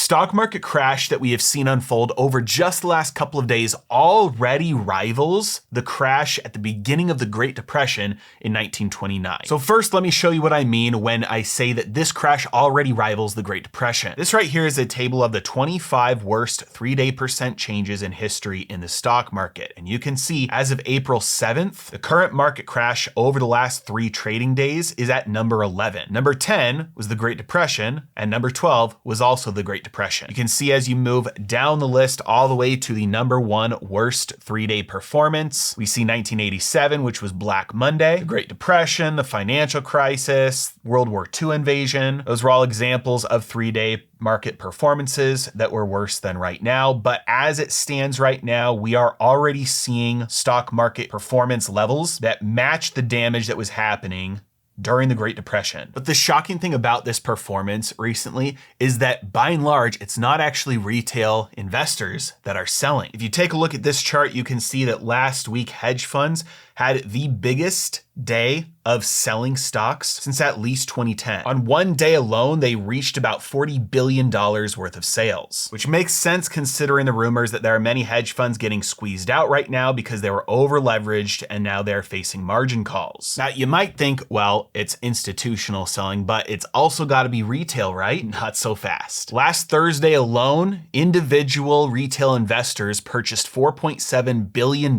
stock market crash that we have seen unfold over just the last couple of days already rivals the crash at the beginning of the Great Depression in 1929. So first, let me show you what I mean when I say that this crash already rivals the Great Depression. This right here is a table of the 25 worst 3-day percent changes in history in the stock market. And you can see as of April 7th, the current market crash over the last 3 trading days is at number 11. Number 10 was the Great Depression, and number 12 was also the Great Depression. You can see as you move down the list all the way to the number 1 worst 3-day performance, we see 1987, which was Black Monday, the Great Depression, the financial crisis, World War II invasion. Those were all examples of 3-day market performances that were worse than right now. But as it stands right now, we are already seeing stock market performance levels that match the damage that was happening during the Great Depression. But the shocking thing about this performance recently is that by and large, it's not actually retail investors that are selling. If you take a look at this chart, you can see that last week hedge funds had the biggest day of selling stocks since at least 2010. On one day alone, they reached about $40 billion worth of sales, which makes sense considering the rumors that there are many hedge funds getting squeezed out right now because they were over leveraged and now they're facing margin calls. Now you might think, well, it's institutional selling, but it's also got to be retail, right? Not so fast. Last Thursday alone, individual retail investors purchased $4.7 billion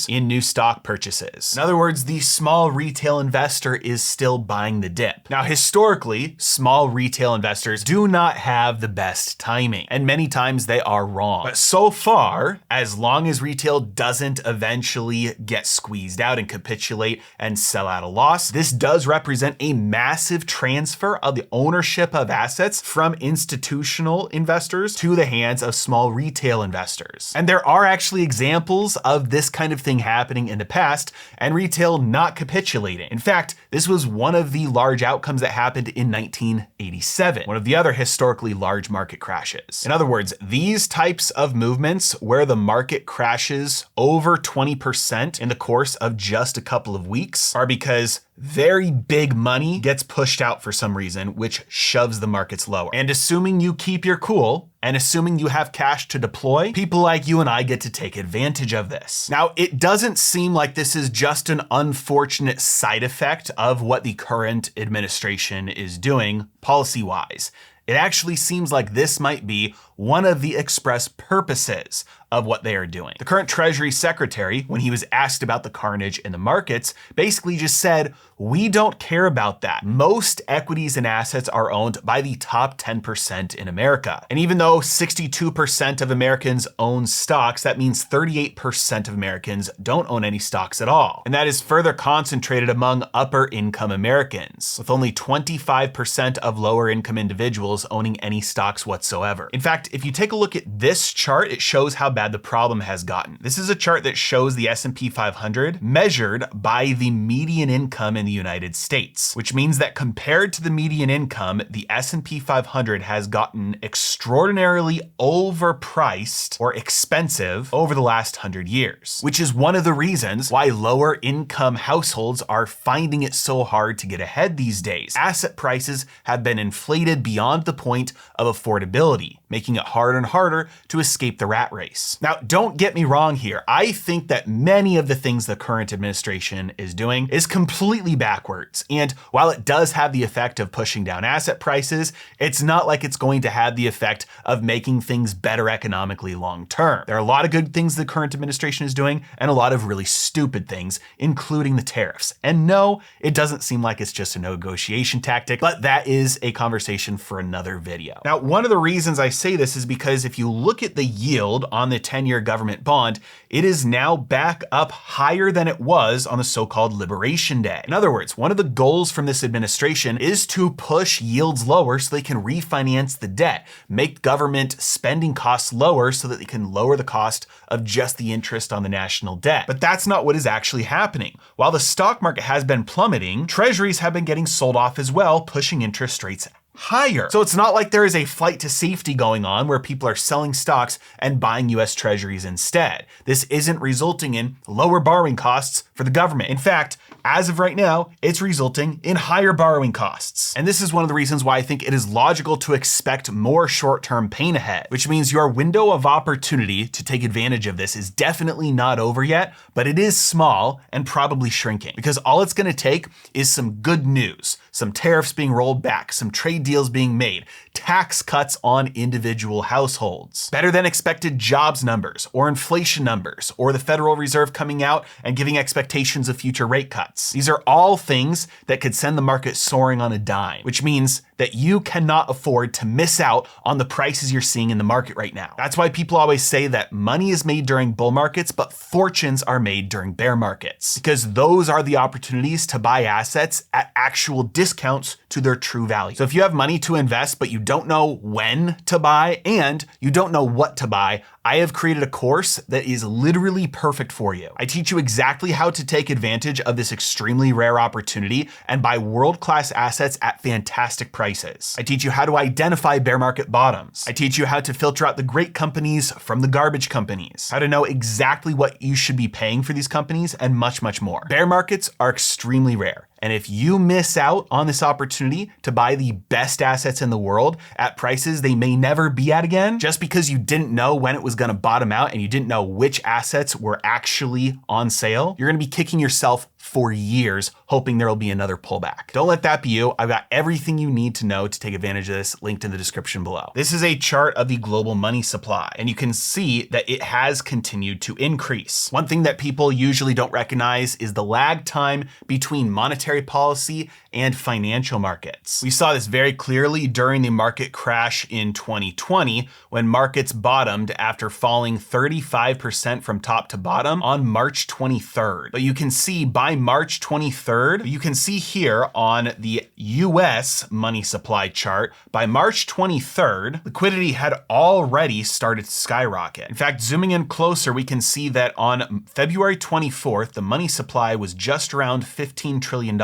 in new stock purchases. In other words, the small retail investor is still buying the dip. Now, historically, small retail investors do not have the best timing, and many times they are wrong. But so far, as long as retail doesn't eventually get squeezed out and capitulate and sell at a loss, this does represent a massive transfer of the ownership of assets from institutional investors to the hands of small retail investors. And there are actually examples of this kind of thing happening in the past and retail not capitulating. In fact, this was one of the large outcomes that happened in 1987, one of the other historically large market crashes. In other words, these types of movements where the market crashes over 20% in the course of just a couple of weeks are because very big money gets pushed out for some reason, which shoves the markets lower. And assuming you keep your cool, and assuming you have cash to deploy, people like you and I get to take advantage of this. Now, it doesn't seem like this is just an unfortunate side effect of what the current administration is doing policy-wise. It actually seems like this might be one of the express purposes of what they are doing. The current Treasury Secretary, when he was asked about the carnage in the markets, basically just said, we don't care about that. Most equities and assets are owned by the top 10% in America. And even though 62% of Americans own stocks, that means 38% of Americans don't own any stocks at all. And that is further concentrated among upper income Americans, with only 25% of lower income individuals owning any stocks whatsoever. In fact, if you take a look at this chart, it shows how bad the problem has gotten. This is a chart that shows the S&P 500 measured by the median income in the United States, which means that compared to the median income, the S&P 500 has gotten extraordinarily overpriced or expensive over the last 100 years, which is one of the reasons why lower income households are finding it so hard to get ahead these days. Asset prices have been inflated beyond the point of affordability, making it harder and harder to escape the rat race. Now, don't get me wrong here. I think that many of the things the current administration is doing is completely backwards. And while it does have the effect of pushing down asset prices, it's not like it's going to have the effect of making things better economically long term. There are a lot of good things the current administration is doing and a lot of really stupid things, including the tariffs. And no, it doesn't seem like it's just a negotiation tactic, but that is a conversation for another video. Now, one of the reasons I say this is because if you look at the yield on the 10-year government bond, it is now back up higher than it was on the so-called Liberation Day. In other words, one of the goals from this administration is to push yields lower so they can refinance the debt, make government spending costs lower so that they can lower the cost of just the interest on the national debt. But that's not what is actually happening. While the stock market has been plummeting, treasuries have been getting sold off as well, pushing interest rates higher. So it's not like there is a flight to safety going on where people are selling stocks and buying US treasuries instead. This isn't resulting in lower borrowing costs for the government. In fact, as of right now, it's resulting in higher borrowing costs. And this is one of the reasons why I think it is logical to expect more short-term pain ahead, which means your window of opportunity to take advantage of this is definitely not over yet, but it is small and probably shrinking, because all it's going to take is some good news, some tariffs being rolled back, some trade deals being made, tax cuts on individual households, better than expected jobs numbers or inflation numbers, or the Federal Reserve coming out and giving expectations of future rate cuts. These are all things that could send the market soaring on a dime, which means that you cannot afford to miss out on the prices you're seeing in the market right now. That's why people always say that money is made during bull markets, but fortunes are made during bear markets, because those are the opportunities to buy assets at actual discounts to their true value. So if you have money to invest, but you don't know when to buy and you don't know what to buy, I have created a course that is literally perfect for you. I teach you exactly how to take advantage of this extremely rare opportunity and buy world-class assets at fantastic prices. I teach you how to identify bear market bottoms. I teach you how to filter out the great companies from the garbage companies, how to know exactly what you should be paying for these companies, and much, much more. Bear markets are extremely rare. And if you miss out on this opportunity to buy the best assets in the world at prices they may never be at again, just because you didn't know when it was going to bottom out and you didn't know which assets were actually on sale, you're going to be kicking yourself for years, hoping there will be another pullback. Don't let that be you. I've got everything you need to know to take advantage of this linked in the description below. This is a chart of the global money supply, and you can see that it has continued to increase. One thing that people usually don't recognize is the lag time between monetary policy and financial markets. We saw this very clearly during the market crash in 2020, when markets bottomed after falling 35% from top to bottom on March 23rd. But you can see by March 23rd, you can see here on the US money supply chart, by March 23rd, liquidity had already started to skyrocket. In fact, zooming in closer, we can see that on February 24th, the money supply was just around $15 trillion.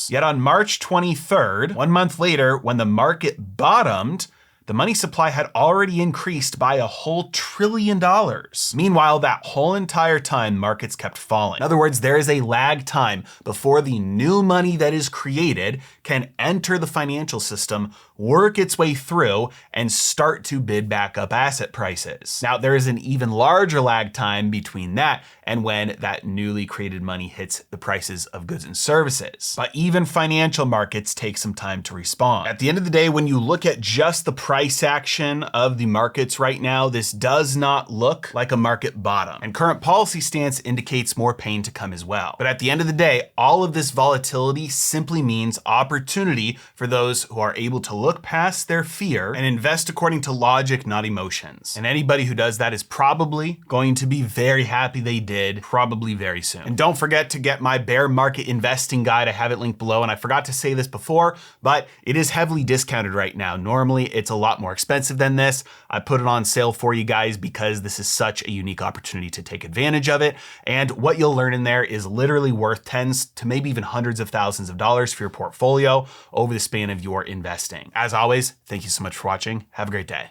Yet on March 23rd, 1 month later, when the market bottomed, the money supply had already increased by a whole $1 trillion. Meanwhile, that whole entire time, markets kept falling. In other words, there is a lag time before the new money that is created can enter the financial system, work its way through, and start to bid back up asset prices. Now, there is an even larger lag time between that and when that newly created money hits the prices of goods and services. But even financial markets take some time to respond. At the end of the day, when you look at just the price action of the markets right now, this does not look like a market bottom. And current policy stance indicates more pain to come as well. But at the end of the day, all of this volatility simply means opportunity for those who are able to look past their fear and invest according to logic, not emotions. And anybody who does that is probably going to be very happy they did, probably very soon. And don't forget to get my bear market investing guide. I have it linked below, and I forgot to say this before, but it is heavily discounted right now. Normally it's a lot more expensive than this. I put it on sale for you guys because this is such a unique opportunity to take advantage of it. And what you'll learn in there is literally worth tens to maybe even hundreds of thousands of dollars for your portfolio over the span of your investing. As always, thank you so much for watching. Have a great day.